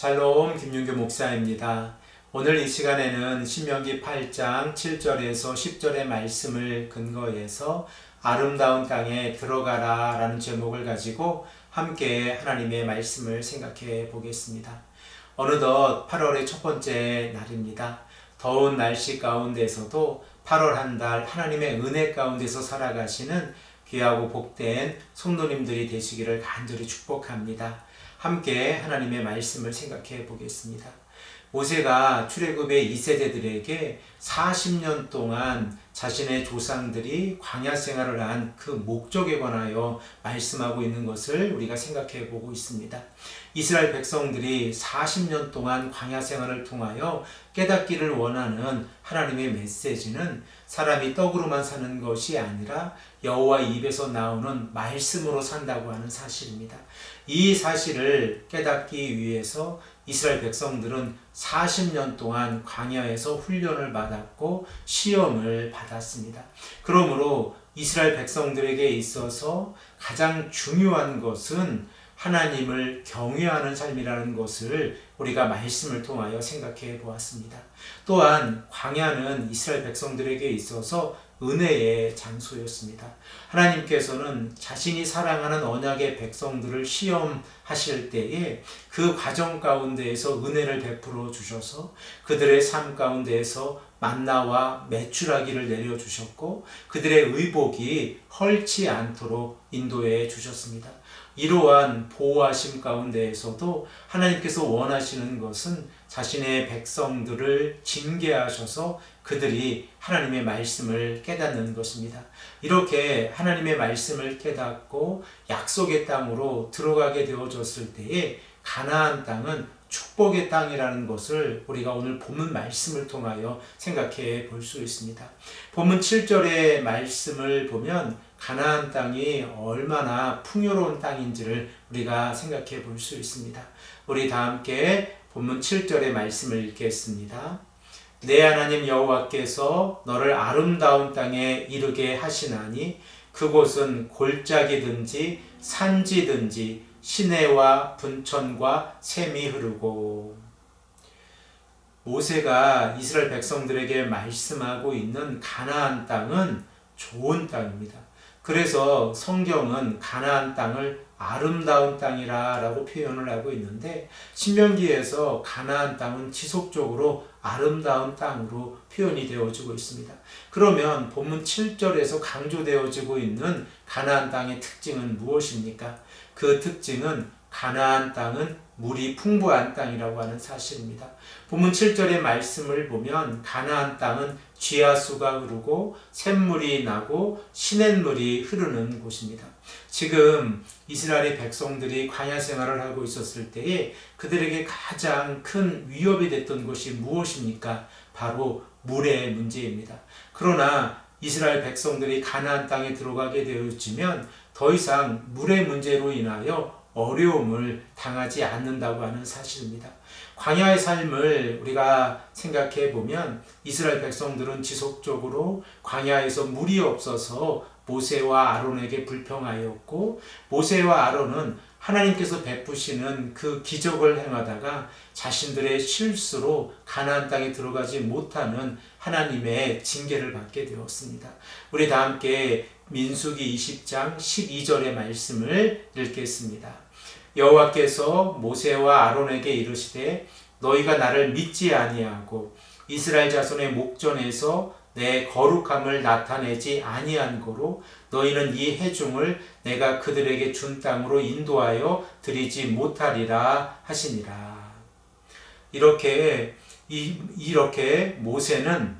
샬롬 김윤규 목사입니다. 오늘 이 시간에는 신명기 8장 7절에서 10절의 말씀을 근거해서 아름다운 땅에 들어가라 라는 제목을 가지고 함께 하나님의 말씀을 생각해 보겠습니다. 어느덧 8월의 첫 번째 날입니다. 더운 날씨 가운데서도 8월 한 달 하나님의 은혜 가운데서 살아가시는 귀하고 복된 성도님들이 되시기를 간절히 축복합니다. 함께 하나님의 말씀을 생각해 보겠습니다. 모세가 출애굽의 2세대들에게 40년 동안 자신의 조상들이 광야 생활을 한 그 목적에 관하여 말씀하고 있는 것을 우리가 생각해 보고 있습니다. 이스라엘 백성들이 40년 동안 광야 생활을 통하여 깨닫기를 원하는 하나님의 메시지는 사람이 떡으로만 사는 것이 아니라 여호와 입에서 나오는 말씀으로 산다고 하는 사실입니다. 이 사실을 깨닫기 위해서 이스라엘 백성들은 40년 동안 광야에서 훈련을 받았고 시험을 받았습니다. 그러므로 이스라엘 백성들에게 있어서 가장 중요한 것은 하나님을 경외하는 삶이라는 것을 우리가 말씀을 통하여 생각해 보았습니다. 또한 광야는 이스라엘 백성들에게 있어서 은혜의 장소였습니다. 하나님께서는 자신이 사랑하는 언약의 백성들을 시험하실 때에 그 과정 가운데에서 은혜를 베풀어 주셔서 그들의 삶 가운데에서 만나와 메추라기를 내려주셨고 그들의 의복이 헐지 않도록 인도해 주셨습니다. 이러한 보호하심 가운데에서도 하나님께서 원하시는 것은 자신의 백성들을 징계하셔서 그들이 하나님의 말씀을 깨닫는 것입니다. 이렇게 하나님의 말씀을 깨닫고 약속의 땅으로 들어가게 되어졌을 때에 가나안 땅은 축복의 땅이라는 것을 우리가 오늘 본문 말씀을 통하여 생각해 볼 수 있습니다. 본문 7절의 말씀을 보면 가나안 땅이 얼마나 풍요로운 땅인지를 우리가 생각해 볼 수 있습니다. 우리 다 함께 본문 7절의 말씀을 읽겠습니다. 내 하나님 여호와께서 너를 아름다운 땅에 이르게 하시나니 그곳은 골짜기든지 산지든지 시내와 분천과 샘이 흐르고. 모세가 이스라엘 백성들에게 말씀하고 있는 가나안 땅은 좋은 땅입니다. 그래서 성경은 가나안 땅을 아름다운 땅이라 라고 표현을 하고 있는데 신명기에서 가나안 땅은 지속적으로 아름다운 땅으로 표현이 되어지고 있습니다. 그러면 본문 7절에서 강조되어지고 있는 가나안 땅의 특징은 무엇입니까? 그 특징은 가나안 땅은 물이 풍부한 땅이라고 하는 사실입니다. 본문 7절의 말씀을 보면 가나안 땅은 쥐하수가 흐르고 샘물이 나고 시냇물이 흐르는 곳입니다. 지금 이스라엘의 백성들이 광야 생활을 하고 있었을 때에 그들에게 가장 큰 위협이 됐던 것이 무엇입니까? 바로 물의 문제입니다. 그러나 이스라엘 백성들이 가나안 땅에 들어가게 되어지면 더 이상 물의 문제로 인하여 어려움을 당하지 않는다고 하는 사실입니다. 광야의 삶을 우리가 생각해 보면 이스라엘 백성들은 지속적으로 광야에서 물이 없어서 모세와 아론에게 불평하였고 모세와 아론은 하나님께서 베푸시는 그 기적을 행하다가 자신들의 실수로 가나안 땅에 들어가지 못하는 하나님의 징계를 받게 되었습니다. 우리 다 함께 민수기 20장 12절의 말씀을 읽겠습니다. 여호와께서 모세와 아론에게 이르시되 너희가 나를 믿지 아니하고 이스라엘 자손의 목전에서 내 거룩함을 나타내지 아니한 고로 너희는 이 회중을 내가 그들에게 준 땅으로 인도하여 드리지 못하리라 하시니라. 이렇게 모세는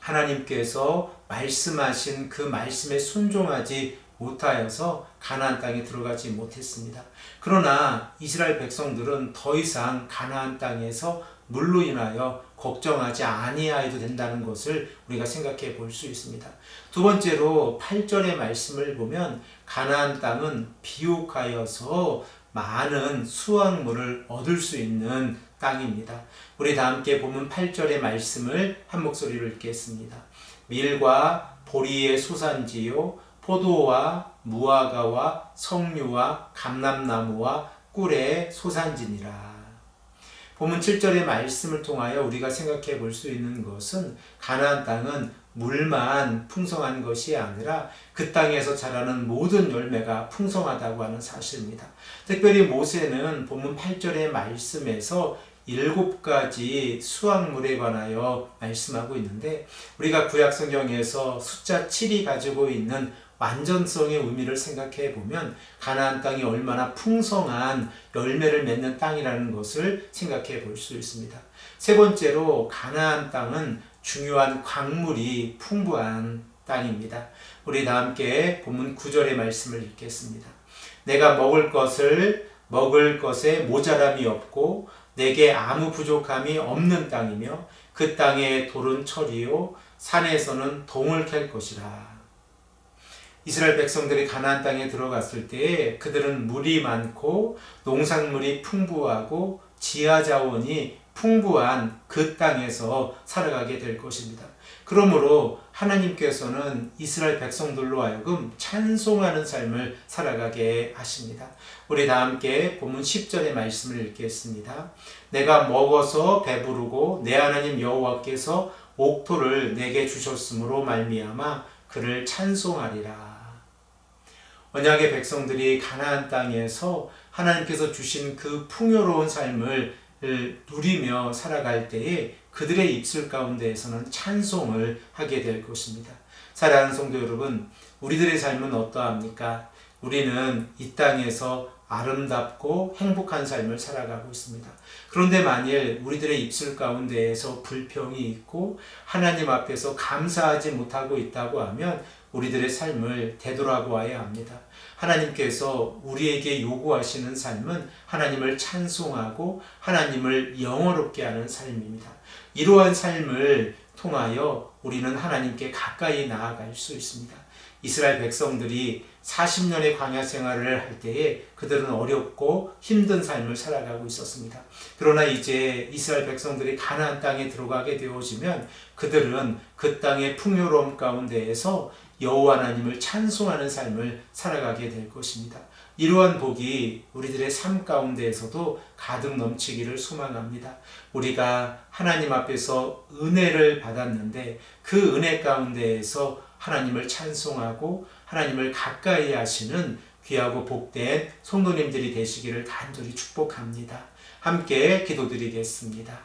하나님께서 말씀하신 그 말씀에 순종하지 못하여서 가나안 땅에 들어가지 못했습니다. 그러나 이스라엘 백성들은 더 이상 가나안 땅에서 물로 인하여 걱정하지 아니하여도 된다는 것을 우리가 생각해 볼 수 있습니다. 두 번째로 8절의 말씀을 보면 가나안 땅은 비옥하여서 많은 수확물을 얻을 수 있는 땅입니다. 우리 다 함께 본문 8절의 말씀을 한 목소리로 읽겠습니다. 밀과 보리의 소산지요 포도와 무화과와 석류와 감람나무와 꿀의 소산지니라. 본문 7절의 말씀을 통하여 우리가 생각해 볼 수 있는 것은 가나안 땅은 물만 풍성한 것이 아니라 그 땅에서 자라는 모든 열매가 풍성하다고 하는 사실입니다. 특별히 모세는 본문 8절의 말씀에서 7가지 수확물에 관하여 말씀하고 있는데 우리가 구약 성경에서 숫자 7이 가지고 있는 완전성의 의미를 생각해 보면 가나안 땅이 얼마나 풍성한 열매를 맺는 땅이라는 것을 생각해 볼 수 있습니다. 세 번째로 가나안 땅은 중요한 광물이 풍부한 땅입니다. 우리 다 함께 본문 9절의 말씀을 읽겠습니다. 내가 먹을 것에 모자람이 없고 내게 아무 부족함이 없는 땅이며 그 땅의 돌은 철이요 산에서는 동을 캘 것이라. 이스라엘 백성들이 가나안 땅에 들어갔을 때 그들은 물이 많고 농산물이 풍부하고 지하자원이 풍부한 그 땅에서 살아가게 될 것입니다. 그러므로 하나님께서는 이스라엘 백성들로 하여금 찬송하는 삶을 살아가게 하십니다. 우리 다 함께 본문 10절의 말씀을 읽겠습니다. 내가 먹어서 배부르고 내 하나님 여호와께서 옥토를 내게 주셨으므로 말미암아 그를 찬송하리라. 언약의 백성들이 가나안 땅에서 하나님께서 주신 그 풍요로운 삶을 누리며 살아갈 때에 그들의 입술 가운데에서는 찬송을 하게 될 것입니다. 사랑하는 성도 여러분, 우리들의 삶은 어떠합니까? 우리는 이 땅에서 아름답고 행복한 삶을 살아가고 있습니다. 그런데 만일 우리들의 입술 가운데에서 불평이 있고 하나님 앞에서 감사하지 못하고 있다고 하면 우리들의 삶을 되돌아보아야 합니다. 하나님께서 우리에게 요구하시는 삶은 하나님을 찬송하고 하나님을 영화롭게 하는 삶입니다. 이러한 삶을 통하여 우리는 하나님께 가까이 나아갈 수 있습니다. 이스라엘 백성들이 40년의 광야 생활을 할 때에 그들은 어렵고 힘든 삶을 살아가고 있었습니다. 그러나 이제 이스라엘 백성들이 가나안 땅에 들어가게 되어지면 그들은 그 땅의 풍요로움 가운데에서 여호와 하나님을 찬송하는 삶을 살아가게 될 것입니다. 이러한 복이 우리들의 삶 가운데에서도 가득 넘치기를 소망합니다. 우리가 하나님 앞에서 은혜를 받았는데 그 은혜 가운데에서 하나님을 찬송하고 하나님을 가까이 하시는 귀하고 복된 성도님들이 되시기를 간절히 축복합니다. 함께 기도드리겠습니다.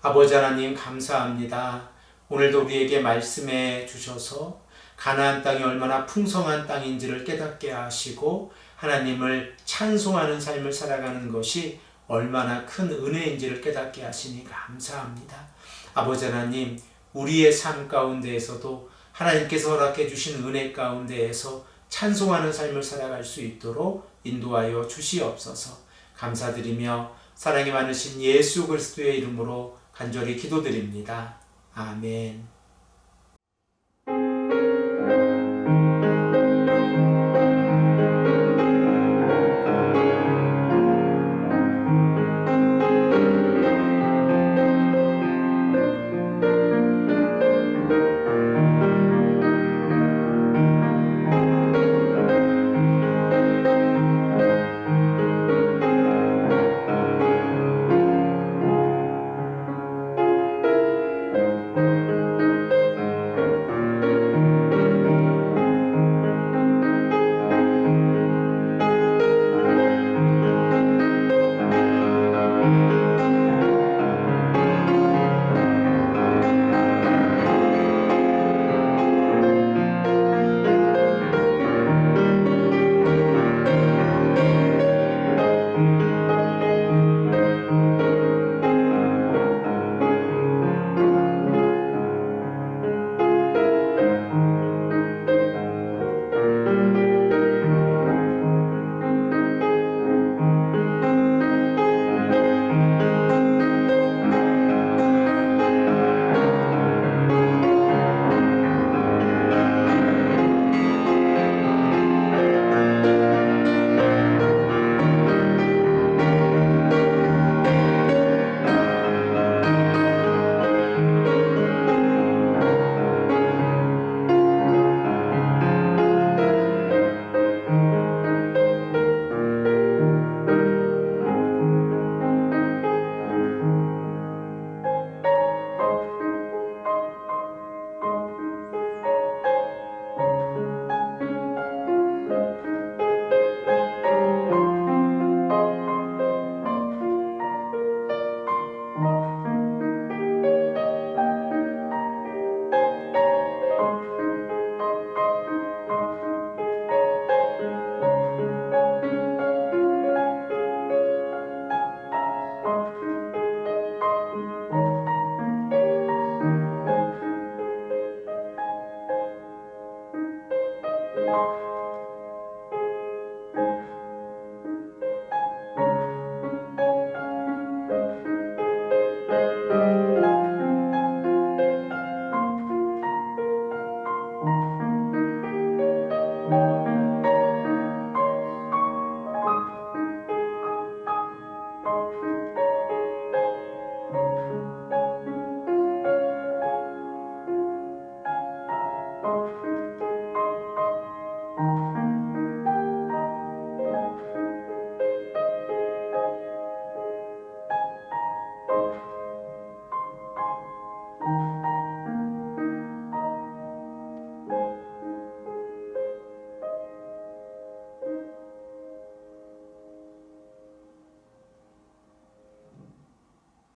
아버지 하나님 감사합니다. 오늘도 우리에게 말씀해 주셔서 가나안 땅이 얼마나 풍성한 땅인지를 깨닫게 하시고 하나님을 찬송하는 삶을 살아가는 것이 얼마나 큰 은혜인지를 깨닫게 하시니 감사합니다. 아버지 하나님, 우리의 삶 가운데에서도 하나님께서 허락해 주신 은혜 가운데에서 찬송하는 삶을 살아갈 수 있도록 인도하여 주시옵소서. 감사드리며 사랑이 많으신 예수 그리스도의 이름으로 간절히 기도드립니다. 아멘.